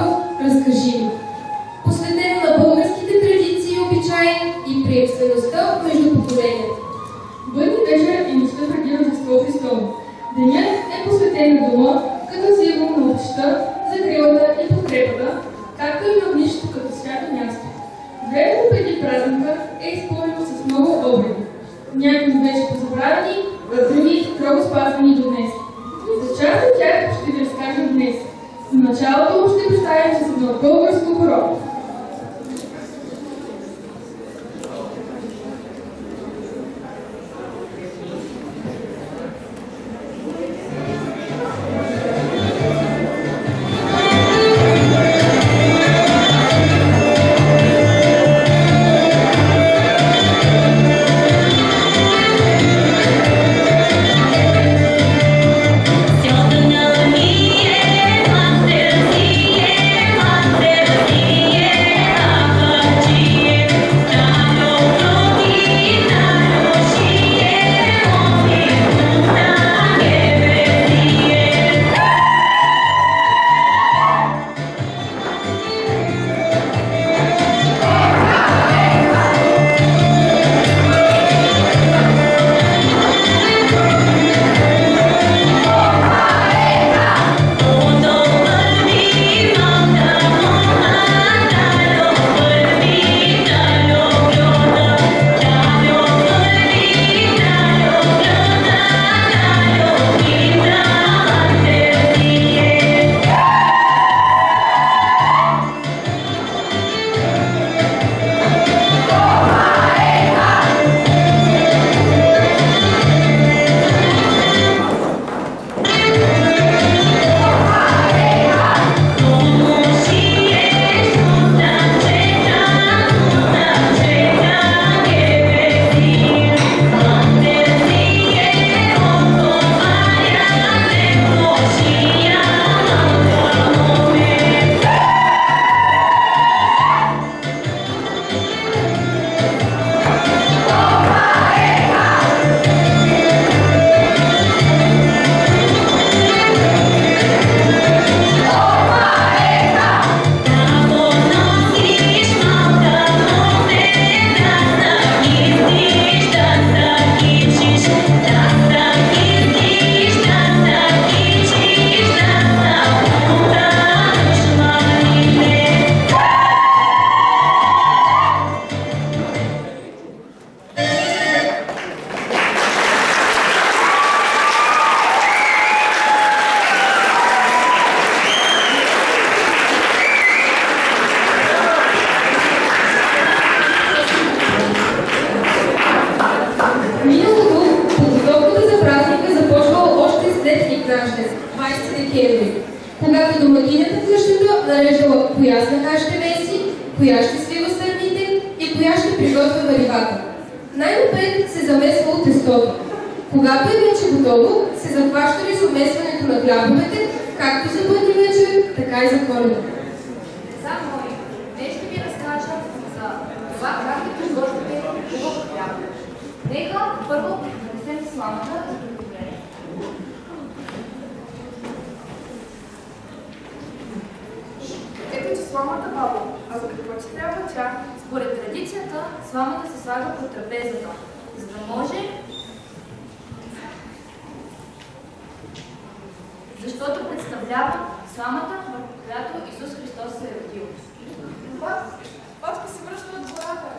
Павел разкажи, посветено на българските традиции и обичаи и приемствеността между поколенията. Бъдни вечер и нощта преди Рождество Христово. Денят е посветен на дома като символ на общността, закрилата и подкрепата, както и на огнището като свято място. Времето преди празника е изпълнено с много обреди. Някои вече позабравени, а други строго спазвани до днес. За част от тях ще ви разкажем днес. В началото ще представим с едно българско хоро. Когато домакинята в къщата нареждала коя снаха ще меси, коя ще свива сърните и коя ще приготвя варивата. Най-напред се замесвало тестото. Когато е вече готово, се захващали с обмесването на хлябовете, както за Бъдни вечер, така и за Коледа. Деца мои, днес ще ви разкажа за това как да приготвяте хубав хляб. Нека първо нанесем сламата за приготвяне. Ето, че сламата, бабо, а за какво ти трябва тя? Според традицията, сламата се слага под трапезата, за да може, защото представлява сламата, върху която Исус Христос се е родил. Батко се връща от гората.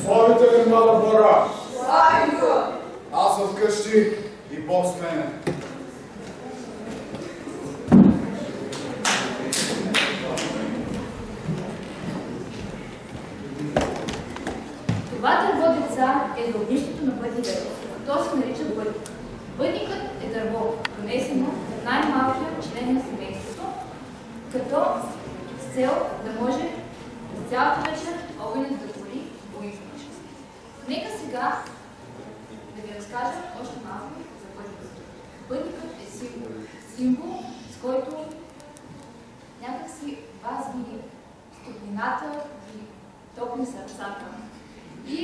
Славите ли, мала Бора? Славим го! Аз съм вкъщи и Бог с мене. Това дърво, деца, е за огнището на Бъдни вечер. То се нарича бъдник. Бъдникът е дърво, донесено от най-малкия член на семейството, като с цел да може през цялата вечер огънят да гори воинствено. Нека сега да ви разкажа още малко за бъдникът. Бъдникът е символ, с който някакси вас ги топлината и топли сърцата. И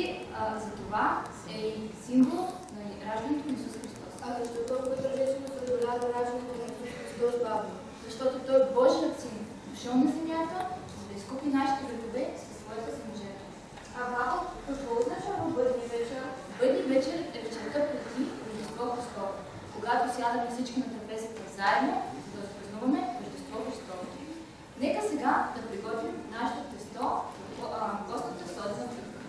за това е и символ на раждането на Исус Христос. А защо толкова тържествено се долява раждането на Исус Христос, баба? Защото Той е Божият син, дошъл на земята, за да изкупи нашите грехове със своята саможертва. А баба, какво означава бъдни вечер? Бъдни вечер е вечерта преди Рождество Христово, когато сядаме всички на трапезата заедно, за да отпразнуваме Рождество Христово. Нека сега да приготвим нашето тесто, костната солена плитка.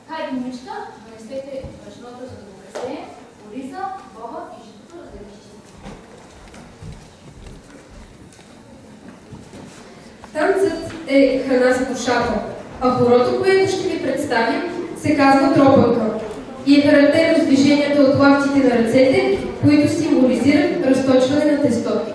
Хайде, момичета, донесете брашното, за да го пресеем, ориза, боба и житото, за да ги изчистим. Танцът е храна за душата, а хорото, което ще ви представим, се казва тропанка и е характерно с движенията от лактите на ръцете, които символизират разточване на тестото.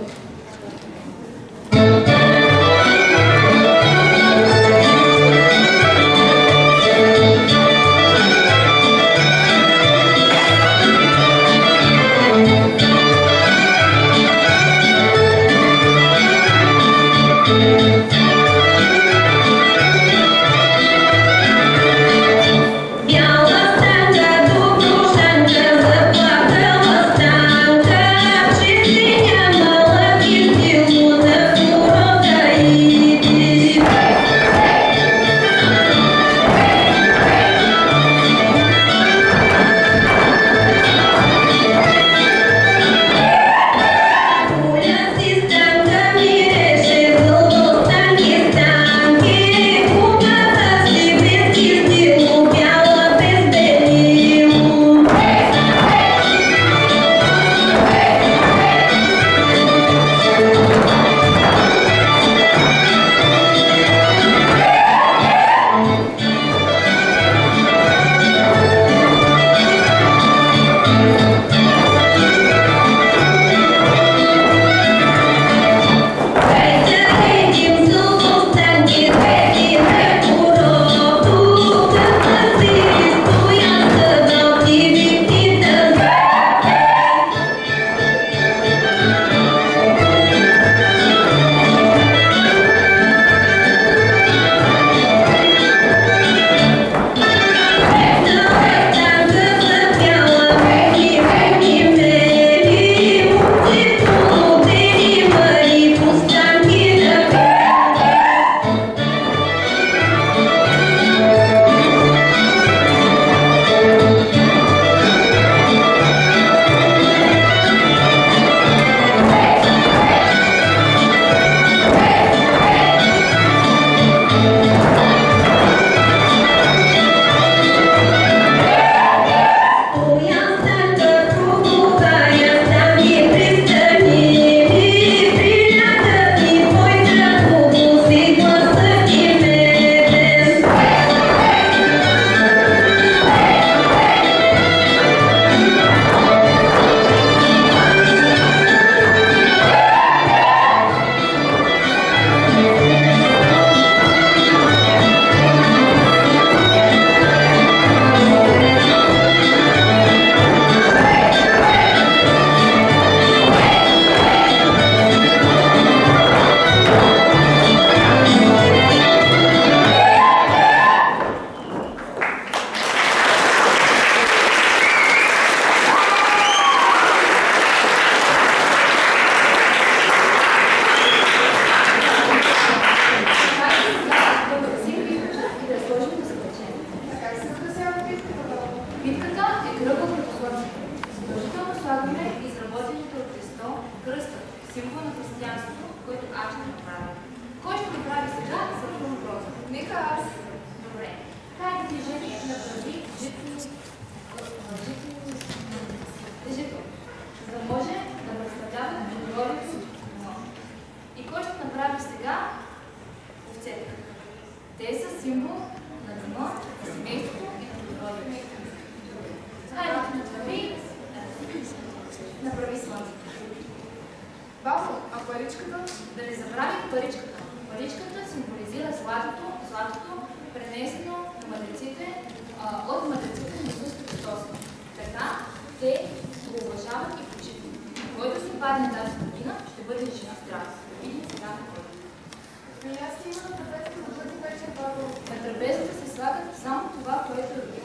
На трапезата се слагат само това, което е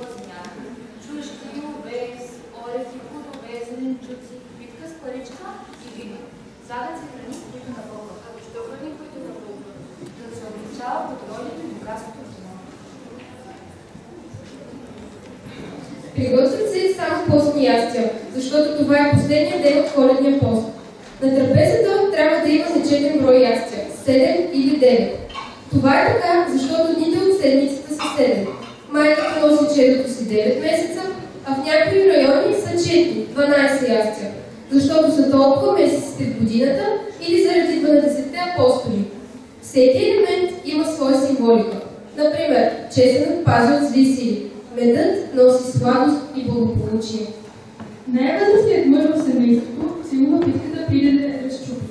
Приготвят се само постни ястия, защото това е последният ден от Коледния пост. На трапезата трябва да има нечетен брой ястия – 7 или 9. Това е така, защото дните от седмицата са 7. Майката носи чедото си 9 месеца, а в някои райони са 4, 12 ястия, защото са толкова месеците в годината или заради 12-те апостоли. Всеки елемент има своя символика. Например, чесънът пази от зли сили, медът носи сладост и благополучие. Най-възрастният мъж в семейството силно битката приде да я разчупи.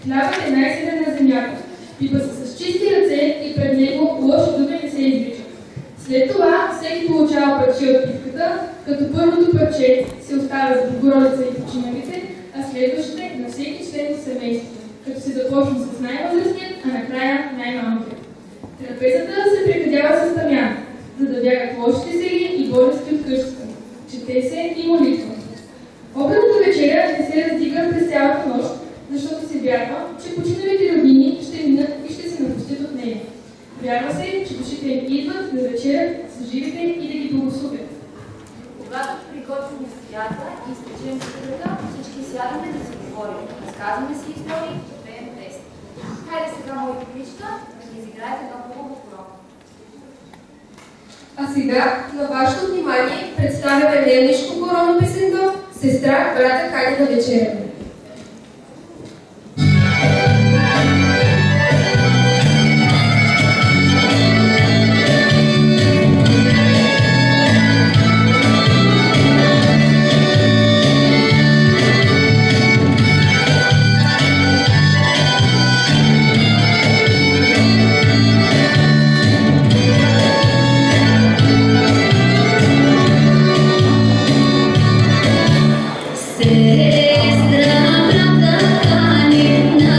Хлябът е най-силен на земята. Пипа се с чисти ръце и пред него лоши думи не се изричат. След това всеки получава парче от пивката, като първото парче се оставя за Богородица и починалите, а следващите на всеки член от семейството, като се започне с най-възрастният, а накрая най-малкият. Трапезата се прекъдява с тамян, за да бягат лошите сили и болести от къщата. Чете се и молитва. Обедната вечеря не се раздига през цялата нощ, защото се вярва, че починалите роднини ще минат и ще се напустят от нея. Вярва се, че душите им идват да вечерят с живите и да ги благословят. Когато приготвим ястията и изпечем чудата, всички сядаме да си говорим, разказваме си истории, пеем песни. Хайде сега, мои купичка, да ни изиграете едно хубаво хоро. А сега на вашето внимание представяме Мелнишко хоро на песента "Сестра, брата кани на вечеря". Sestra brata kani na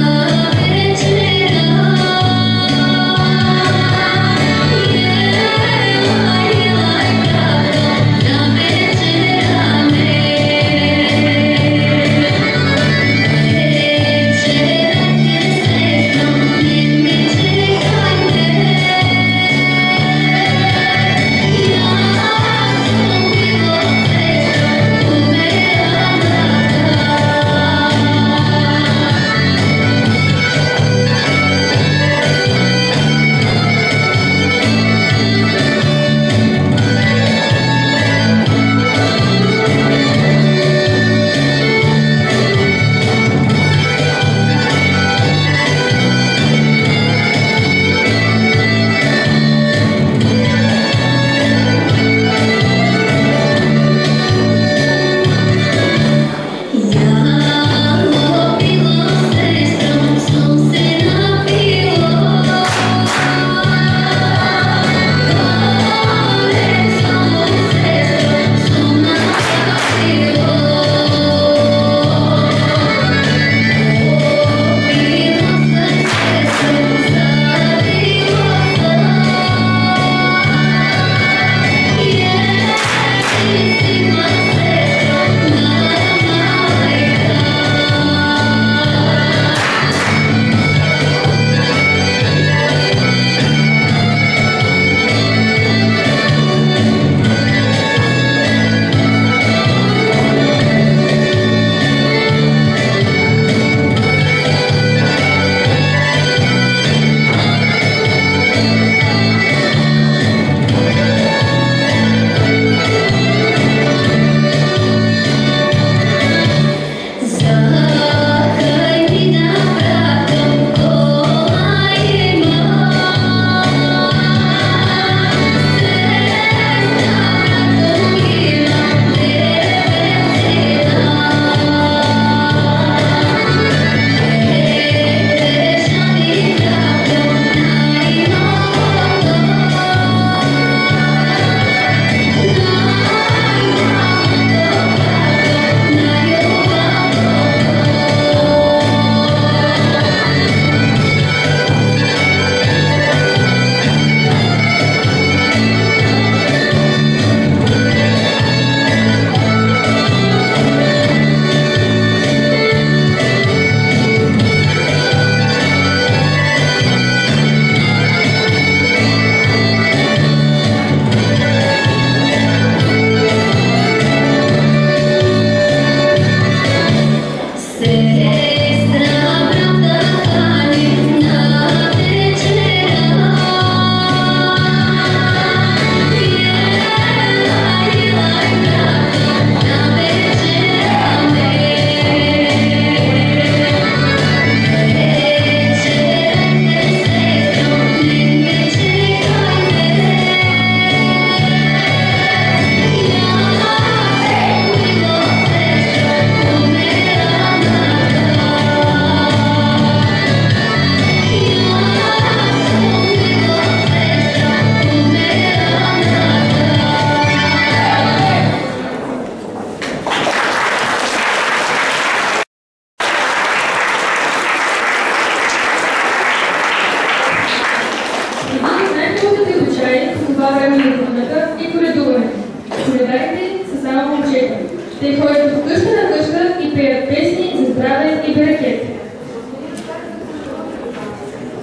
Те ходят от къща на къща и пеят песни за здраве и берекет.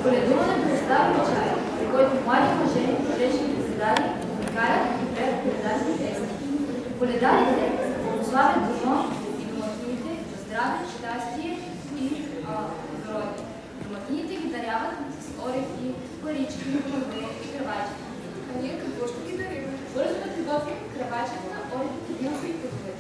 Коледуване представя чай, при който млади мъже, жени се дали, карат и пеят коледарни песни. Коледарите прославят дома и домакините за здраве, щастие и здраве. Домакините ги даряват с орехи, парички, плодове и кравачки. А ние какво ще ги дарим? Бързо да приготвим кравачката, орехите, вилка и плодове.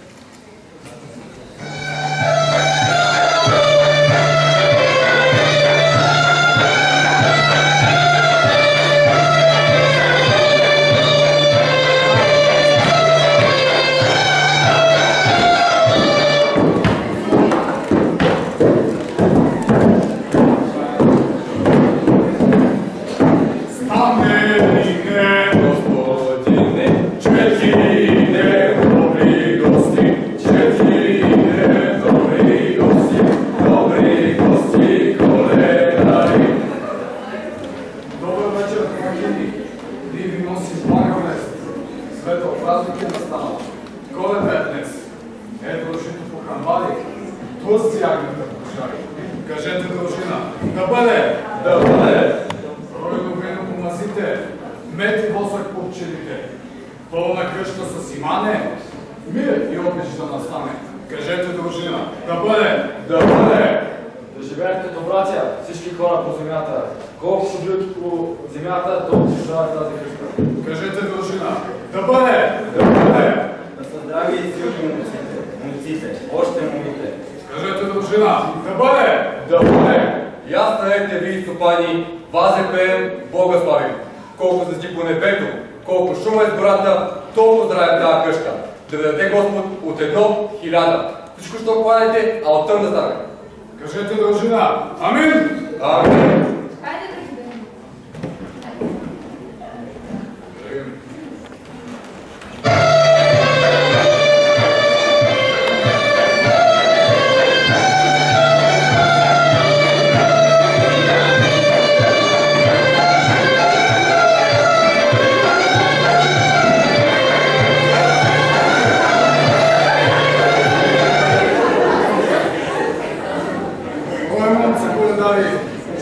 Кажете дължина. Да бъде! Да бъде! Ройно вино по мазите, мед и восък по пчелите. Пълна къща с имане, мир и обич да настане. Кажете дължина. Да бъде! Да бъде! Да живеете добратя, всички хора по земята. Колко са живеят по земята, толкова ще живеят тази къща. Кажете дължина. Да бъде! Да бъде! Да са здрави и силни момците, още момите. Кажете дължина. Да бъде! Да бъде! И аз станете ви, стопани, вас е пеем, Бога славим. Колко звезди по небето, колко шум е с гората, толкова здраве тази къща. Да ви даде Господ от 1000. Всичко, що хваляте, а оттам да стане. Кажете дължина. Амин! Амин! Хайде да ги дарим.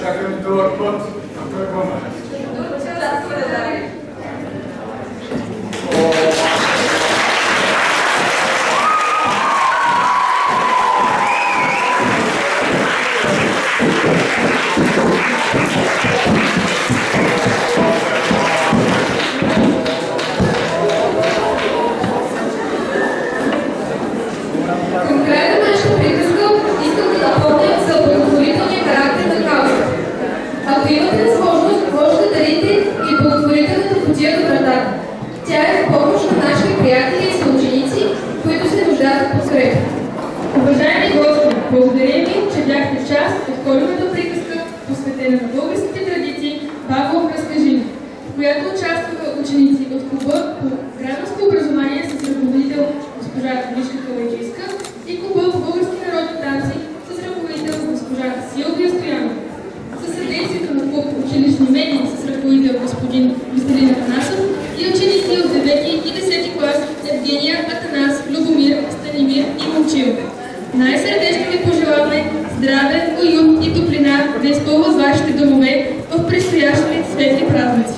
Чакам дълъг път, а тръгваме. Към края на нашата приказка искам да напомня за благотворителния характер на каузата. Ако имате възможност, може да дарите и благотворителната кутия до вратата. Тя е в помощ на нашите приятели и съученици, които се нуждаят от подкрепа. Уважаеми гости, благодаря ви, че бяхте част от коледната приказка, посветена на българските традиции Павлов разкажи, в която участваха ученици от клуба по гражданско образование с ръководител госпожа Мишка Калайджийска и клуба по български народни танци с ръководител госпожа Силвия Стоянова. Със съдействието на клуб училищни медии с ръководител господин Веселин Атанасов и ученици от 9 и 10 клас Евгения, Атанас, Любомир, Станимир и Момчил. Най-сърдечно ви пожелаваме здраве, уют и топлина да изпълват вашите домове в предстоящите светли празници.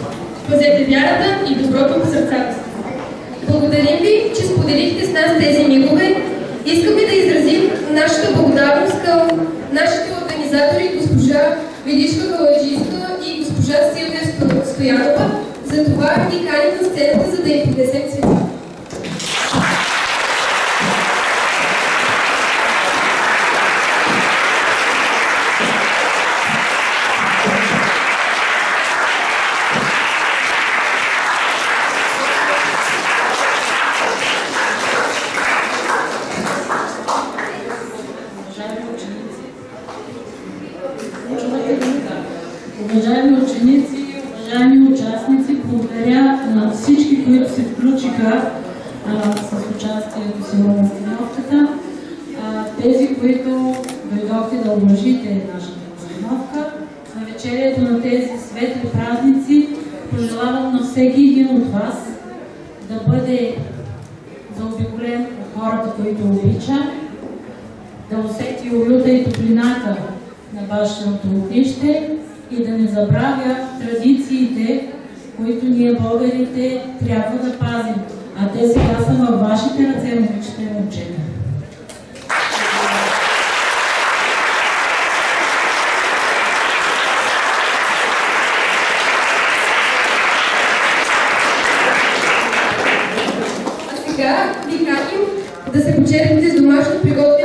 Пазете вярата и доброто в сърцата си. Благодарим ви, че споделихте с нас тези мигове. Искаме да изразим нашата благодарност към нашите организатори, госпожа Величка Калайджийска и госпожа Силвия Стоянова. За това ги каним на сцената, за да им поднесем цвети. Уважаеми ученици, уважаеми участници, благодаря на всички, които се включиха с участието си в постановката. Тези, които дойдохте да уважите нашата постановка. На вечерието на тези светли празници пожелавам на всеки един от вас да бъде заобиколен от хората, които обича, да усети уюта и топлината на бащиното огнище и да не забравя традициите, които ние българите трябва да пазим. А те сега са във вашите ръце, момичета и момчета. А сега ви каним да се почерпите с домашно приготвяне